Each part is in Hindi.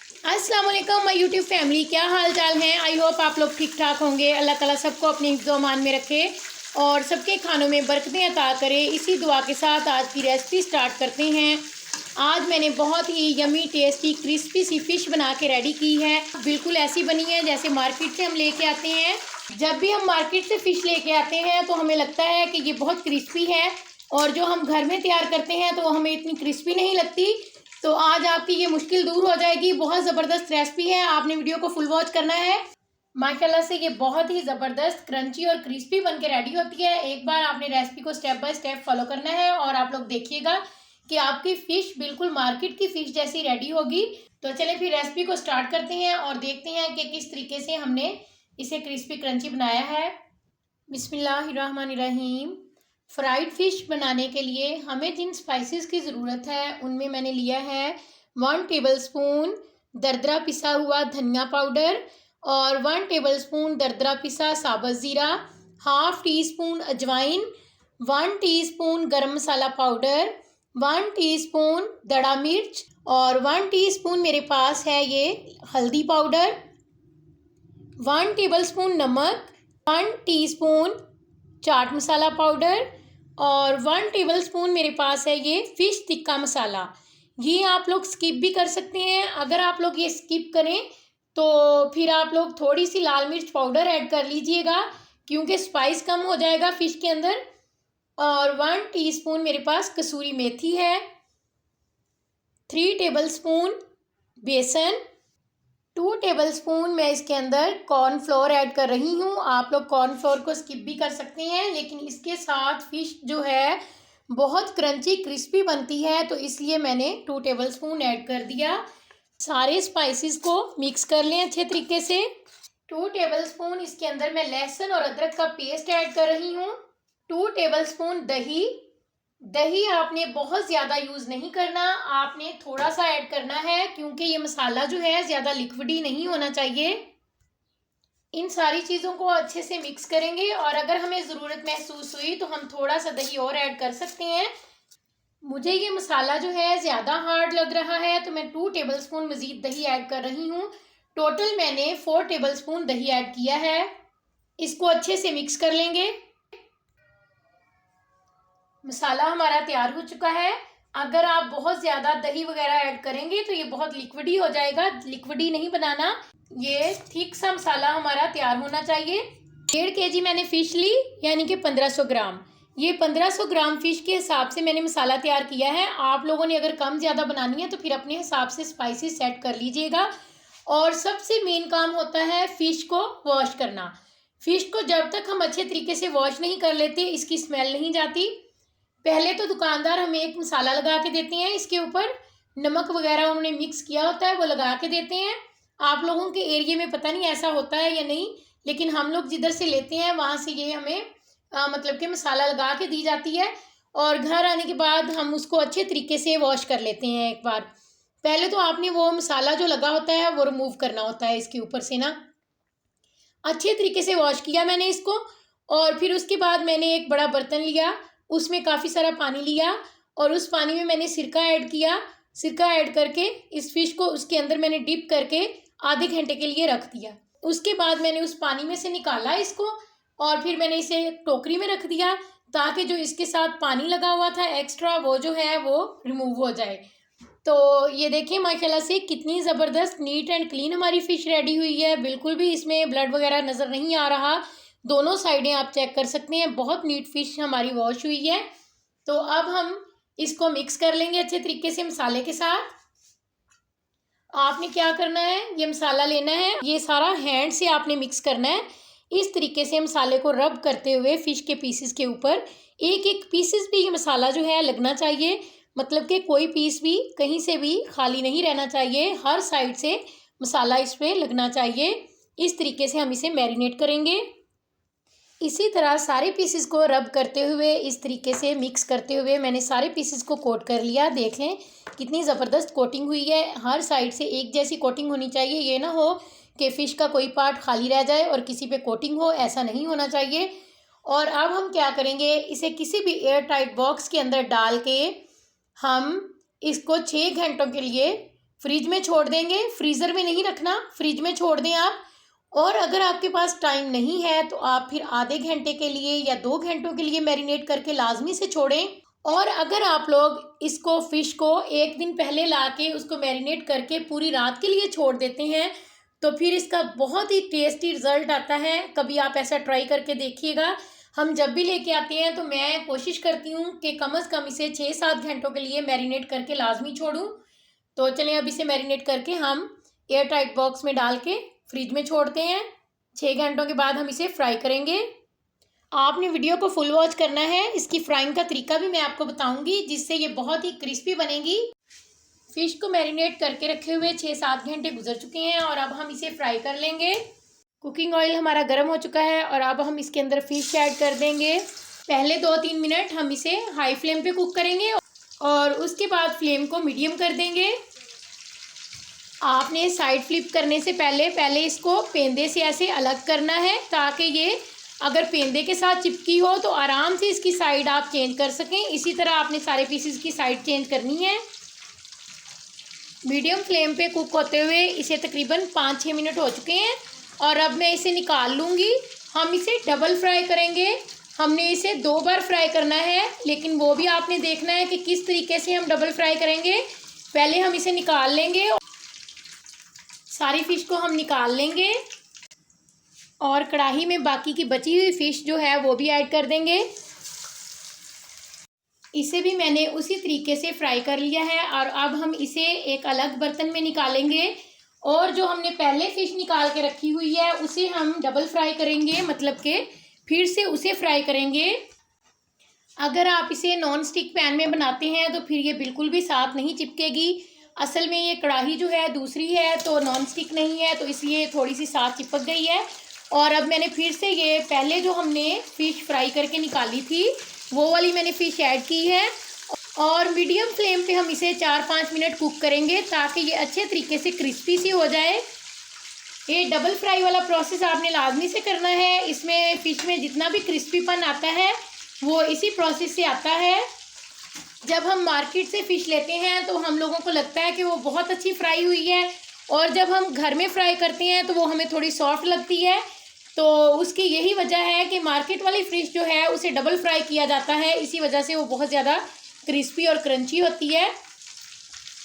अस्सलाम वालेकुम माय यूट्यूब फैमिली, क्या हाल चाल हैं। आई होप आप लोग ठीक ठाक होंगे। अल्लाह ताला सबको अपने हिफ्ज़ मान में रखे और सबके खानों में बरकतें अता करे। इसी दुआ के साथ आज की रेसिपी स्टार्ट करते हैं। आज मैंने बहुत ही यमी टेस्टी क्रिस्पी सी फ़िश बना के रेडी की है। बिल्कुल ऐसी बनी है जैसे मार्केट से हम लेके आते हैं। जब भी हम मार्केट से फ़िश लेके आते हैं तो हमें लगता है कि ये बहुत क्रिस्पी है, और जो हम घर में तैयार करते हैं तो हमें इतनी क्रिस्पी नहीं लगती। तो आज आपकी ये मुश्किल दूर हो जाएगी। बहुत ज़बरदस्त रेसिपी है, आपने वीडियो को फुल वॉच करना है। माशाल्लाह से ये बहुत ही ज़बरदस्त क्रंची और क्रिस्पी बन के रेडी होती है। एक बार आपने रेसिपी को स्टेप बाय स्टेप फॉलो करना है और आप लोग देखिएगा कि आपकी फ़िश बिल्कुल मार्केट की फ़िश जैसी रेडी होगी। तो चलिए फिर रेसिपी को स्टार्ट करते हैं और देखते हैं कि किस तरीके से हमने इसे क्रिस्पी क्रंची बनाया है। बिस्मिल्लाहिर्रहमानिर्रहीम। फ्राइड फ़िश बनाने के लिए हमें जिन स्पाइसेस की ज़रूरत है उनमें मैंने लिया है 1 टेबलस्पून दरदरा पिसा हुआ धनिया पाउडर और 1 टेबलस्पून दरदरा पिसा साबुत ज़ीरा, हाफ़ टी स्पून अजवाइन, 1 टीस्पून गरम मसाला पाउडर, 1 टीस्पून दड़ा मिर्च और 1 टीस्पून मेरे पास है ये हल्दी पाउडर, 1 टेबलस्पून नमक, 1 टीस्पून चाट मसाला पाउडर और 1 टेबलस्पून मेरे पास है ये फ़िश टिक्का मसाला। ये आप लोग स्किप भी कर सकते हैं। अगर आप लोग ये स्किप करें तो फिर आप लोग थोड़ी सी लाल मिर्च पाउडर ऐड कर लीजिएगा, क्योंकि स्पाइस कम हो जाएगा फ़िश के अंदर। और 1 टीस्पून मेरे पास कसूरी मेथी है, 3 टेबलस्पून बेसन, 2 टेबलस्पून मैं इसके अंदर कॉर्नफ्लोर ऐड कर रही हूँ। आप लोग कॉर्नफ्लोर को स्किप भी कर सकते हैं, लेकिन इसके साथ फ़िश जो है बहुत क्रंची क्रिस्पी बनती है, तो इसलिए मैंने 2 टेबलस्पून ऐड कर दिया। सारे स्पाइसेस को मिक्स कर लें अच्छे तरीके से। 2 टेबलस्पून इसके अंदर मैं लहसुन और अदरक का पेस्ट ऐड कर रही हूँ। 2 टेबलस्पून दही। दही आपने बहुत ज़्यादा यूज़ नहीं करना, आपने थोड़ा सा ऐड करना है, क्योंकि ये मसाला जो है ज़्यादा लिक्विडी नहीं होना चाहिए। इन सारी चीज़ों को अच्छे से मिक्स करेंगे और अगर हमें ज़रूरत महसूस हुई तो हम थोड़ा सा दही और ऐड कर सकते हैं। मुझे ये मसाला जो है ज़्यादा हार्ड लग रहा है तो मैं 2 टेबलस्पून मज़ीद दही ऐड कर रही हूँ। टोटल मैंने 4 टेबलस्पून दही ऐड किया है। इसको अच्छे से मिक्स कर लेंगे। मसाला हमारा तैयार हो चुका है। अगर आप बहुत ज़्यादा दही वगैरह ऐड करेंगे तो ये बहुत लिक्विडी हो जाएगा। लिक्विडी नहीं बनाना, ये थिक सा मसाला हमारा तैयार होना चाहिए। 1.5 kg मैंने फ़िश ली, यानी कि 1500 ग्राम। ये 1500 ग्राम फ़िश के हिसाब से मैंने मसाला तैयार किया है। आप लोगों ने अगर कम ज़्यादा बनानी है तो फिर अपने हिसाब से स्पाइसेस सेट कर लीजिएगा। और सबसे मेन काम होता है फ़िश को वॉश करना। फ़िश को जब तक हम अच्छे तरीके से वॉश नहीं कर लेते इसकी स्मेल नहीं जाती। पहले तो दुकानदार हमें एक मसाला लगा के देते हैं, इसके ऊपर नमक वगैरह उन्होंने मिक्स किया होता है वो लगा के देते हैं। आप लोगों के एरिया में पता नहीं ऐसा होता है या नहीं, लेकिन हम लोग जिधर से लेते हैं वहाँ से ये हमें मतलब कि मसाला लगा के दी जाती है। और घर आने के बाद हम उसको अच्छे तरीके से वॉश कर लेते हैं। एक बार पहले तो आपने वो मसाला जो लगा होता है वो रिमूव करना होता है इसके ऊपर से ना। अच्छे तरीके से वॉश किया मैंने इसको, और फिर उसके बाद मैंने एक बड़ा बर्तन लिया, उसमें काफ़ी सारा पानी लिया और उस पानी में मैंने सिरका ऐड किया। सिरका ऐड करके इस फ़िश को उसके अंदर मैंने डिप करके आधे घंटे के लिए रख दिया। उसके बाद मैंने उस पानी में से निकाला इसको और फिर मैंने इसे टोकरी में रख दिया, ताकि जो इसके साथ पानी लगा हुआ था एक्स्ट्रा वो जो है वो रिमूव हो जाए। तो ये देखिए माशाल्लाह से कितनी ज़बरदस्त नीट एंड क्लीन हमारी फ़िश रेडी हुई है। बिल्कुल भी इसमें ब्लड वगैरह नज़र नहीं आ रहा। दोनों साइडें आप चेक कर सकते हैं, बहुत नीट फ़िश हमारी वॉश हुई है। तो अब हम इसको मिक्स कर लेंगे अच्छे तरीके से मसाले के साथ। आपने क्या करना है, ये मसाला लेना है, ये सारा हैंड से आपने मिक्स करना है। इस तरीके से मसाले को रब करते हुए फ़िश के पीसेस के ऊपर एक एक पीसेस भी ये मसाला जो है लगना चाहिए। मतलब कि कोई पीस भी कहीं से भी खाली नहीं रहना चाहिए, हर साइड से मसाला इस पर लगना चाहिए। इस तरीके से हम इसे मैरिनेट करेंगे। इसी तरह सारे पीसेस को रब करते हुए इस तरीके से मिक्स करते हुए मैंने सारे पीसेस को कोट कर लिया। देख लें कितनी ज़बरदस्त कोटिंग हुई है, हर साइड से एक जैसी कोटिंग होनी चाहिए। ये ना हो कि फ़िश का कोई पार्ट खाली रह जाए और किसी पे कोटिंग हो, ऐसा नहीं होना चाहिए। और अब हम क्या करेंगे, इसे किसी भी एयर टाइट बॉक्स के अंदर डाल के हम इसको 6 घंटों के लिए फ्रिज में छोड़ देंगे, फ्रीज़र में नहीं रखना, फ्रिज में छोड़ दें आप। और अगर आपके पास टाइम नहीं है तो आप फिर आधे घंटे के लिए या 2 घंटों के लिए मैरिनेट करके लाजमी से छोड़ें। और अगर आप लोग इसको फ़िश को एक दिन पहले ला के उसको मैरिनेट करके पूरी रात के लिए छोड़ देते हैं तो फिर इसका बहुत ही टेस्टी रिज़ल्ट आता है। कभी आप ऐसा ट्राई करके देखिएगा। हम जब भी लेके आते हैं तो मैं कोशिश करती हूँ कि कम से कम इसे 6-7 घंटों के लिए मैरिनेट करके लाजमी छोड़ूँ। तो चलिए अब इसे मैरिनेट करके हम एयर टाइट बॉक्स में डाल के फ्रिज में छोड़ते हैं। 6 घंटों के बाद हम इसे फ्राई करेंगे। आपने वीडियो को फुल वॉच करना है। इसकी फ्राइंग का तरीका भी मैं आपको बताऊंगी जिससे ये बहुत ही क्रिस्पी बनेगी। फ़िश को मैरिनेट करके रखे हुए 6-7 घंटे गुजर चुके हैं और अब हम इसे फ्राई कर लेंगे। कुकिंग ऑयल हमारा गर्म हो चुका है और अब हम इसके अंदर फ़िश ऐड कर देंगे। पहले 2-3 मिनट हम इसे हाई फ्लेम पे कुक करेंगे और उसके बाद फ्लेम को मीडियम कर देंगे। आपने साइड फ्लिप करने से पहले इसको पेंदे से ऐसे अलग करना है ताकि ये अगर पेंदे के साथ चिपकी हो तो आराम से इसकी साइड आप चेंज कर सकें। इसी तरह आपने सारे पीसेस की साइड चेंज करनी है। मीडियम फ्लेम पे कुक होते हुए इसे तकरीबन 5-6 मिनट हो चुके हैं और अब मैं इसे निकाल लूँगी। हम इसे डबल फ्राई करेंगे। हमने इसे 2 बार फ्राई करना है लेकिन वो भी आपने देखना है कि किस तरीके से हम डबल फ्राई करेंगे। पहले हम इसे निकाल लेंगे, सारी फ़िश को हम निकाल लेंगे और कढ़ाई में बाकी की बची हुई फ़िश जो है वो भी ऐड कर देंगे। इसे भी मैंने उसी तरीके से फ्राई कर लिया है और अब हम इसे एक अलग बर्तन में निकालेंगे और जो हमने पहले फ़िश निकाल के रखी हुई है उसे हम डबल फ्राई करेंगे, मतलब कि फिर से उसे फ्राई करेंगे। अगर आप इसे नॉन स्टिक पैन में बनाते हैं तो फिर ये बिल्कुल भी साथ नहीं चिपकेगी। असल में ये कढ़ाई जो है दूसरी है तो नॉन स्टिक नहीं है तो इसलिए थोड़ी सी साथ चिपक गई है। और अब मैंने फिर से ये पहले जो हमने फ़िश फ्राई करके निकाली थी वो वाली मैंने फ़िश ऐड की है और मीडियम फ्लेम पे हम इसे 4-5 मिनट कुक करेंगे ताकि ये अच्छे तरीके से क्रिस्पी सी हो जाए। ये डबल फ्राई वाला प्रोसेस आपने लाजमी से करना है। इसमें फ़िश में जितना भी क्रिस्पीपन आता है वो इसी प्रोसेस से आता है। जब हम मार्केट से फ़िश लेते हैं तो हम लोगों को लगता है कि वो बहुत अच्छी फ्राई हुई है और जब हम घर में फ्राई करते हैं तो वो हमें थोड़ी सॉफ्ट लगती है। तो उसकी यही वजह है कि मार्केट वाली फ़िश जो है उसे डबल फ्राई किया जाता है, इसी वजह से वो बहुत ज़्यादा क्रिस्पी और क्रंची होती है।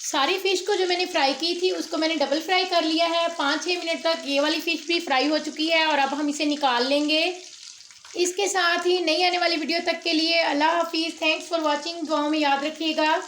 सारी फ़िश को जो मैंने फ्राई की थी उसको मैंने डबल फ्राई कर लिया है। 5-6 मिनट तक ये वाली फ़िश भी फ्राई हो चुकी है और अब हम इसे निकाल लेंगे। इसके साथ ही नई आने वाली वीडियो तक के लिए अल्लाह हाफिज़। Thanks for watching. दुआओं में याद रखिएगा।